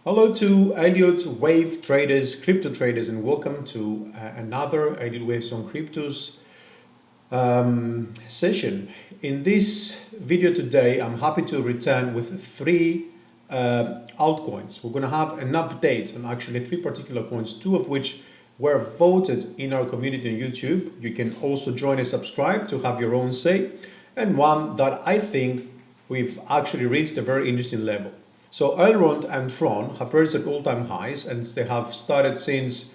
Hello to Elliott Wave traders, crypto traders, and welcome to another Elliott Waves on Cryptos session. In this video today, I'm happy to return with three altcoins. We're going to have an update on actually three particular coins, two of which were voted in our community on YouTube. You can also join and subscribe to have your own say, and one that I think we've actually reached a very interesting level. So ELROND and TRON have reached at all-time highs, and they have started since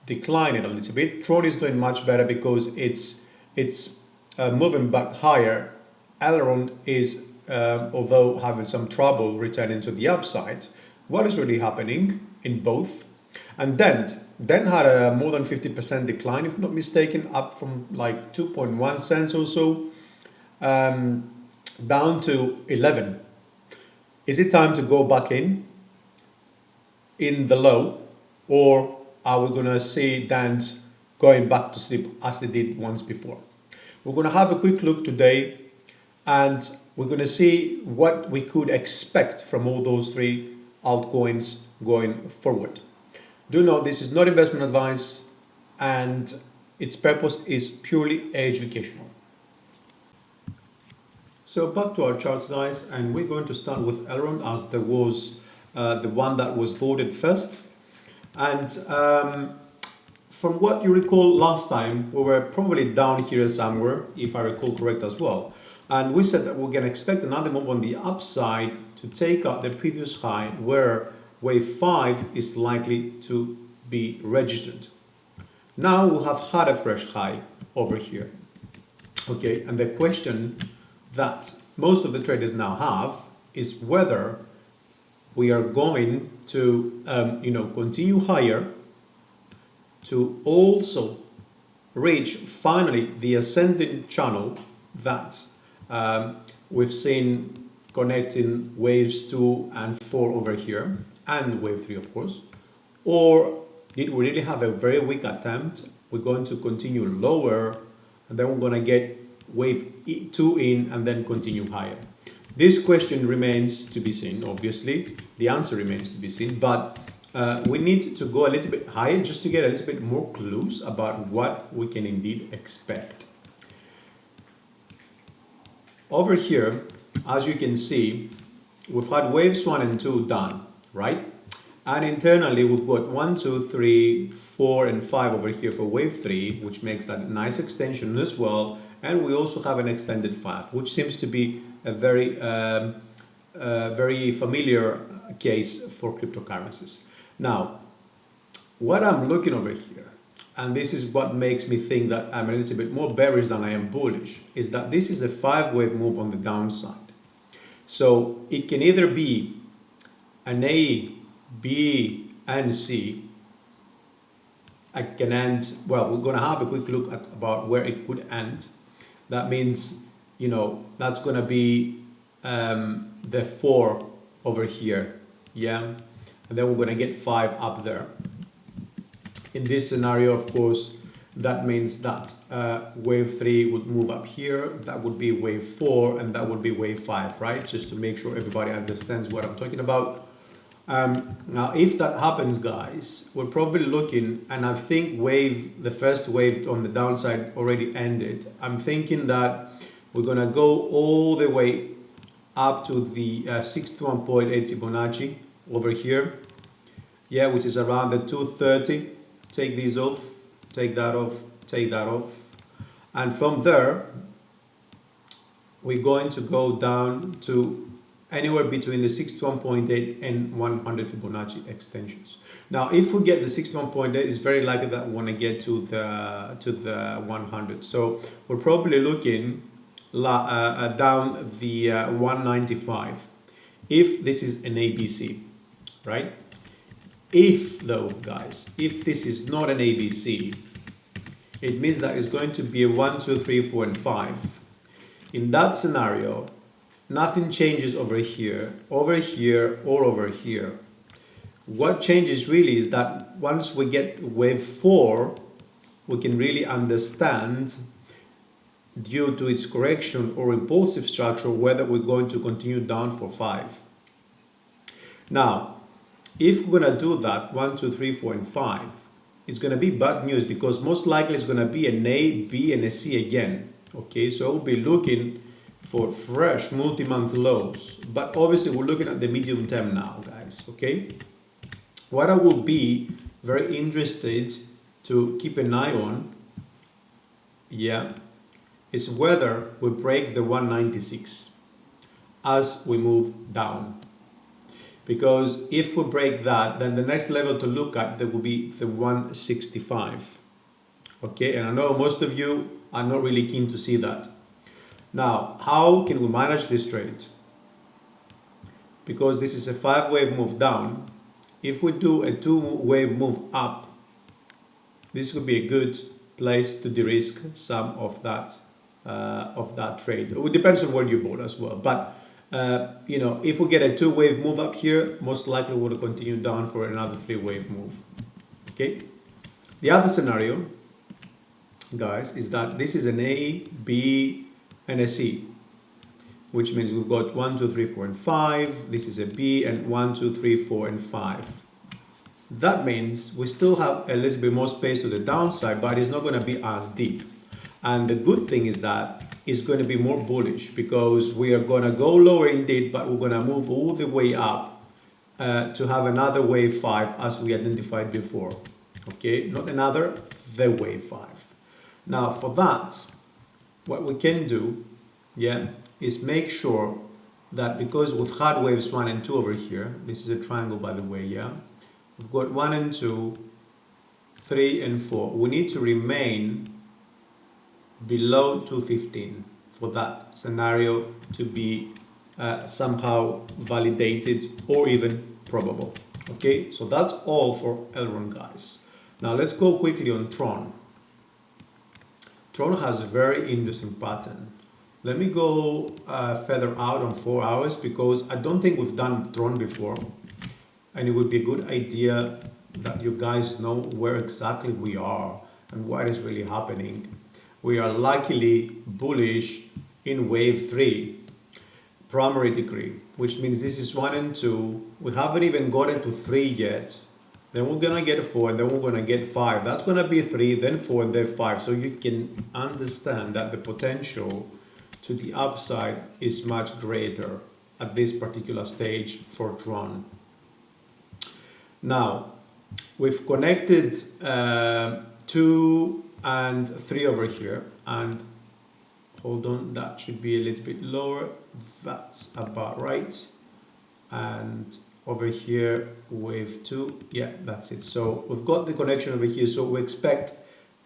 declining a little bit. TRON is doing much better because it's moving back higher. ELROND is, although having some trouble returning to the upside. What is really happening in both? And Dent had a more than 50% decline, if not mistaken, up from like 2.1 cents or so, down to 11. Is it time to go back in the low, or are we going to see Dent going back to sleep as they did once before? We're going to have a quick look today, and we're going to see what we could expect from all those three altcoins going forward. Do note this is not investment advice, and its purpose is purely educational. So back to our charts, guys, and we're going to start with ELROND as there was the one that was voted first. And from what you recall last time, we were probably down here somewhere, if I recall correct as well. And we said that we're going to expect another move on the upside to take out the previous high, where wave 5 is likely to be registered. Now we have had a fresh high over here. Okay, and the question that most of the traders now have is whether we are going to continue higher to also reach finally the ascending channel that we've seen connecting waves 2 and 4 over here, and wave 3 of course, or did we really have a very weak attempt? We're going to continue lower, and then we're going to get wave 2 in and then continue higher. This question remains to be seen, obviously. The answer remains to be seen, but we need to go a little bit higher just to get a little bit more clues about what we can indeed expect. Over here, as you can see, we've had waves 1 and 2 done, right? And internally, we've got 1, 2, 3, 4, and 5 over here for wave 3, which makes that a nice extension as well. And we also have an extended 5, which seems to be a very familiar case for cryptocurrencies. Now, what I'm looking over here, and this is what makes me think that I'm a little bit more bearish than I am bullish, is that this is a 5-wave move on the downside. So it can either be an A, B, and C. I can end, well, we're going to have a quick look at about where it could end. That means, that's going to be the 4 over here, yeah? And then we're going to get 5 up there. In this scenario, of course, that means that wave 3 would move up here, that would be wave 4, and that would be wave 5, right? Just to make sure everybody understands what I'm talking about. Now, if that happens, guys, we're probably looking, and I think the first wave on the downside already ended. I'm thinking that we're going to go all the way up to the 61.8 Fibonacci over here, yeah, which is around the 230. Take these off, take that off, take that off, and from there we're going to go down to anywhere between the 61.8 and 100 Fibonacci extensions. Now, if we get the 61.8, it's very likely that we want to get to the 100. So we're probably looking down the 195 if this is an ABC, right? If though, guys, if this is not an ABC, it means that it's going to be a 1, 2, 3, 4, and 5. In that scenario, nothing changes over here, or over here. What changes really is that once we get wave 4, we can really understand, due to its correction or impulsive structure, whether we're going to continue down for 5. Now, If we're gonna do that, 1, 2, 3, 4, and 5, it's gonna be bad news because most likely it's gonna be an A, B, and a C again. Okay, so we'll be looking for fresh multi-month lows, but obviously we're looking at the medium term now, guys. Okay, what I will be very interested to keep an eye on, yeah, is whether we break the 196 as we move down. Because if we break that, then the next level to look at, there will be the 165. Okay, and I know most of you are not really keen to see that. Now, how can we manage this trade? Because this is a 5-wave move down. If we do a 2-wave move up, this would be a good place to de-risk some of that trade. It depends on where you bought as well. But you know, if we get a 2-wave move up here, most likely we'll continue down for another 3-wave move. Okay. The other scenario, guys, is that this is an A, B, and a C, which means we've got 1, 2, 3, 4, and 5. This is a B, and 1, 2, 3, 4, and 5. That means we still have a little bit more space to the downside, but it's not going to be as deep. And the good thing is that it's going to be more bullish because we are going to go lower indeed, but we're going to move all the way up to have another wave 5 as we identified before. Okay, not another, the wave 5. Now for that, what we can do, yeah, is make sure that because we've had waves 1 and 2 over here, this is a triangle by the way, yeah, we've got 1 and 2, 3 and 4. We need to remain below 215 for that scenario to be somehow validated or even probable. Okay, so that's all for ELROND, guys. Now let's go quickly on TRON. TRON has a very interesting pattern. Let me go further out on 4 hours because I don't think we've done TRON before, and it would be a good idea that you guys know where exactly we are and what is really happening. We are luckily bullish in wave 3, primary degree, which means this is 1 and 2. We haven't even gotten to 3 yet. Then we're gonna get 4, and then we're gonna get 5. That's gonna be 3, then 4, and then 5. So you can understand that the potential to the upside is much greater at this particular stage for TRON. Now, we've connected 2 and 3 over here, and hold on, that should be a little bit lower. That's about right. And over here, wave 2, yeah, that's it. So we've got the connection over here, so we expect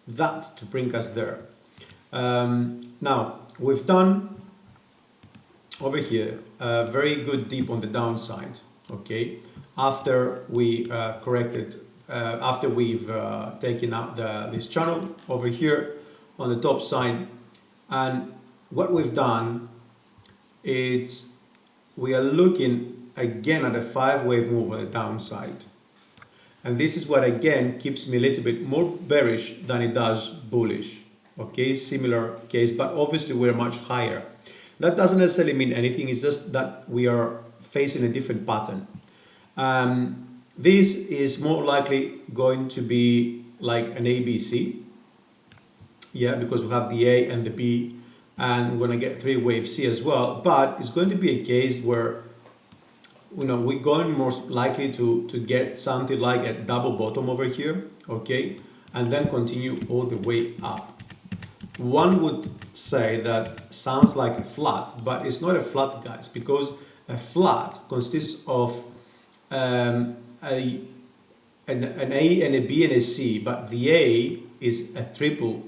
that to bring us there. Now, we've done over here a very good deep on the downside, okay, after we corrected, after we've taken out this channel over here on the top side. And what we've done is we are looking again at a 5-wave move on the downside, and this is what again keeps me a little bit more bearish than it does bullish. Okay, similar case, but obviously we're much higher. That doesn't necessarily mean anything, it's just that we are facing a different pattern. This is more likely going to be like an ABC, yeah, because we have the A and the B, and we're going to get 3-wave C as well, but it's going to be a case where, you know, we're going most likely to get something like a double bottom over here, okay, and then continue all the way up. One would say that sounds like a flat, but it's not a flat, guys, because a flat consists of an A and a B and a C, but the A is a triple,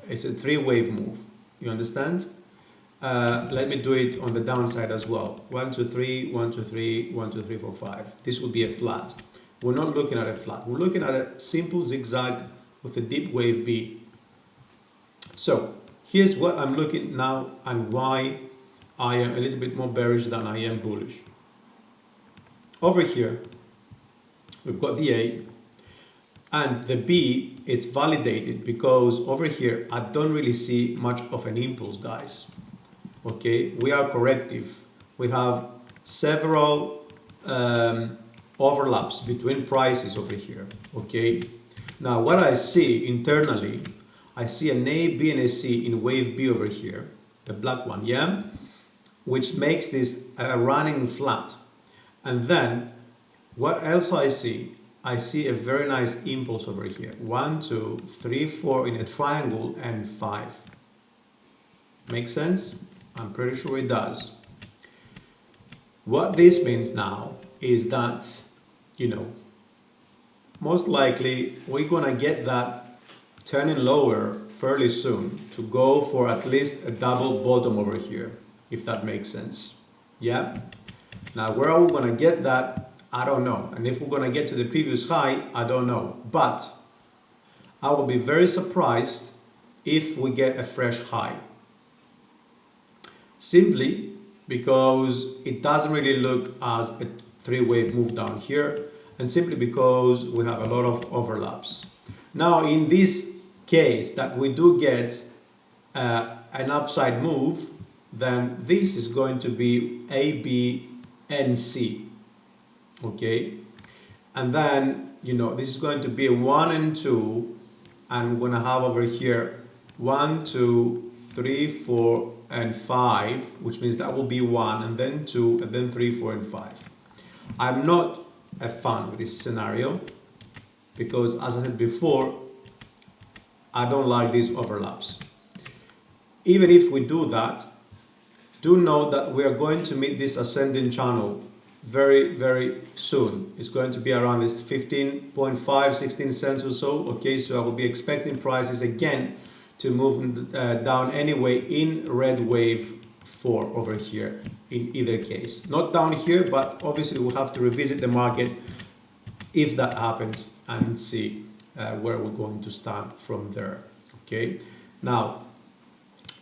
it's a 3-wave move. You understand? Let me do it on the downside as well. 1, 2, 3, 1, 2, 3, 1, 2, 3, 4, 5. This would be a flat. We're not looking at a flat. We're looking at a simple zigzag with a deep wave B. So here's what I'm looking now and why I am a little bit more bearish than I am bullish. Over here, we've got the A, and the B is validated because over here I don't really see much of an impulse, guys. Okay, we are corrective. We have several overlaps between prices over here, okay? Now what I see internally, I see an A, B, and a C in wave B over here, the black one, yeah? Which makes this running flat. And then what else I see? I see a very nice impulse over here. 1, 2, 3, 4 in a triangle and 5. Make sense? I'm pretty sure it does. What this means now is that, you know, most likely we're gonna get that turning lower fairly soon to go for at least a double bottom over here, if that makes sense. Yeah? Now where are we gonna get that? I don't know. And if we're gonna get to the previous high, I don't know. But I will be very surprised if we get a fresh high. Simply because it doesn't really look as a three-wave move down here, and simply because we have a lot of overlaps. Now in this case that we do get an upside move, then this is going to be A, B, and C. Okay, and then, you know, this is going to be 1 and 2, and we're gonna have over here 1, 2, 3, 4, and 5, which means that will be 1, and then 2, and then 3, 4, and 5. I'm not a fan with this scenario because, as I said before, I don't like these overlaps. Even if we do that, do know that we are going to meet this ascending channel very, very soon. It's going to be around this 15.5, 16 cents or so. Okay, so I will be expecting prices again to move down anyway in red wave 4 over here in either case. Not down here, but obviously we'll have to revisit the market if that happens and see where we're going to stand from there. Okay, now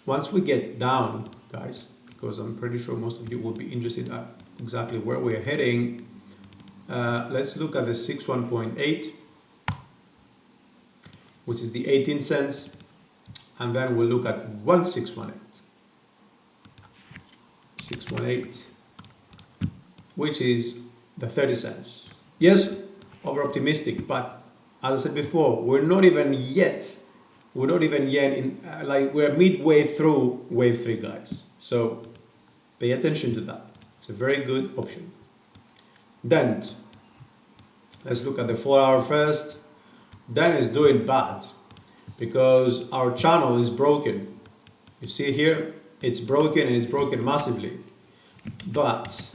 once we get down, guys, because I'm pretty sure most of you will be interested at exactly where we're heading. Let's look at the 61.8, which is the 18 cents, and then we'll look at 1618, 618, which is the 30 cents. Yes, over optimistic, but as I said before, we're not even yet in like we're midway through wave 3, guys. So pay attention to that. It's a very good option. Dent. Let's look at the 4-hour first. Dent is doing bad because our channel is broken. You see here, it's broken, and it's broken massively. But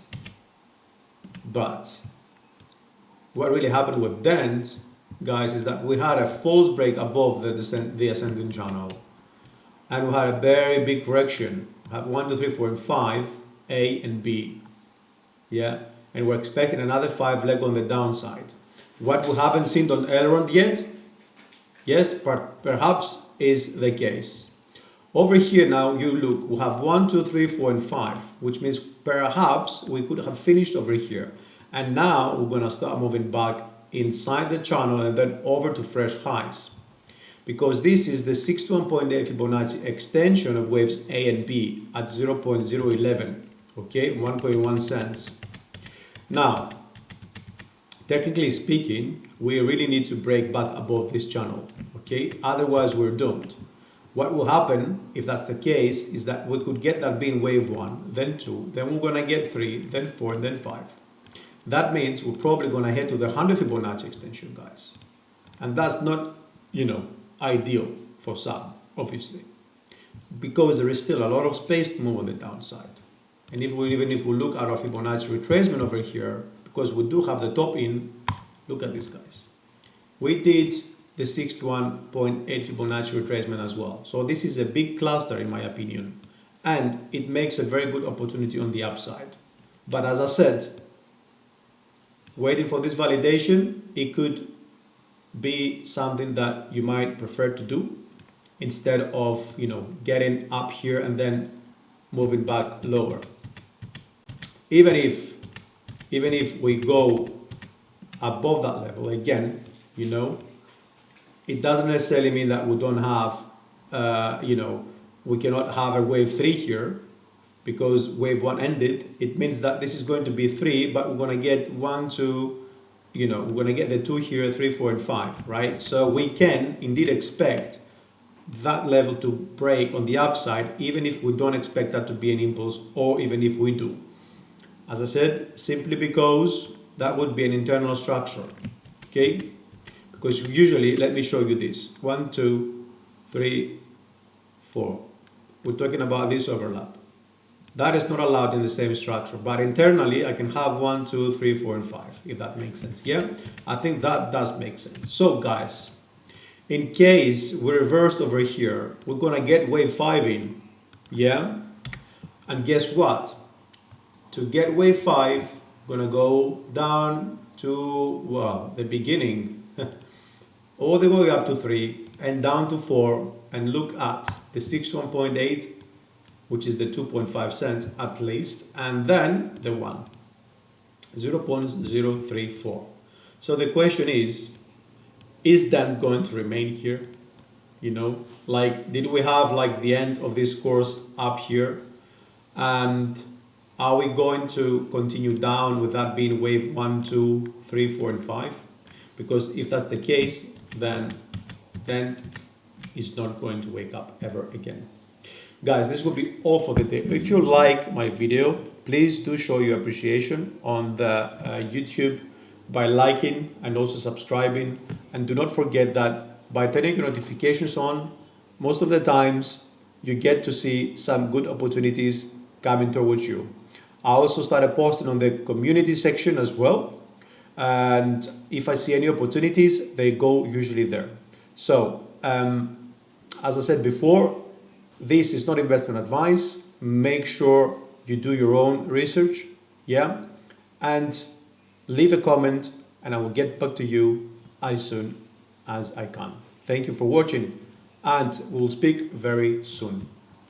what really happened with Dent, guys, is that we had a false break above the ascending channel, and we had a very big correction. We have 1, 2, 3, 4, and 5. A and B, yeah, and we're expecting another 5 leg on the downside. What we haven't seen on ELROND yet, yes, perhaps is the case. Over here now, you look, we have 1, 2, 3, 4, and 5, which means perhaps we could have finished over here, and now we're gonna start moving back inside the channel and then over to fresh highs, because this is the 61.8 Fibonacci extension of waves A and B at 0.011. Okay, 1.1 cents. Now, technically speaking, we really need to break back above this channel. Okay, otherwise we're doomed. What will happen if that's the case is that we could get that being wave 1, then 2, then we're gonna get 3, then 4, and then 5. That means we're probably gonna head to the 100 Fibonacci extension, guys, and that's not, you know, ideal for some, obviously, because there is still a lot of space to move on the downside. And even if we look at our Fibonacci retracement over here, because we do have the top in, look at this, guys. We did the 61.8 Fibonacci retracement as well. So this is a big cluster in my opinion, and it makes a very good opportunity on the upside. But as I said, waiting for this validation, it could be something that you might prefer to do instead of, you know, getting up here and then moving back lower. Even if we go above that level again, you know, it doesn't necessarily mean that we don't have, you know, we cannot have a wave 3 here, because wave 1 ended. It means that this is going to be 3, but we're going to get 1, 2, you know, we're going to get the 2 here, 3, 4, and 5, right? So we can indeed expect that level to break on the upside, even if we don't expect that to be an impulse, or even if we do. As I said, simply because that would be an internal structure, okay? Because usually, let me show you this. 1, 2, 3, 4. We're talking about this overlap. That is not allowed in the same structure, but internally I can have 1, 2, 3, 4, and 5, if that makes sense. Yeah, I think that does make sense. So guys, in case we reversed over here, we're gonna get wave 5 in, yeah? And guess what? To get wave 5, we're gonna go down to, well, the beginning, all the way up to 3 and down to 4, and look at the 61.8, which is the 2.5 cents at least, and then the 1, 0.034. So the question is Dent going to remain here? You know, like, did we have like the end of this course up here? And are we going to continue down with that being wave 1, 2, 3, 4, and 5? Because if that's the case, then Dent is not going to wake up ever again. Guys, this will be all for the day. If you like my video, please do show your appreciation on the YouTube by liking and also subscribing. And do not forget that by turning your notifications on, most of the times you get to see some good opportunities coming towards you. I also started posting on the community section as well. And if I see any opportunities, they go usually there. So, as I said before, this is not investment advice. Make sure you do your own research, yeah? And leave a comment and I will get back to you as soon as I can. Thank you for watching and we'll speak very soon.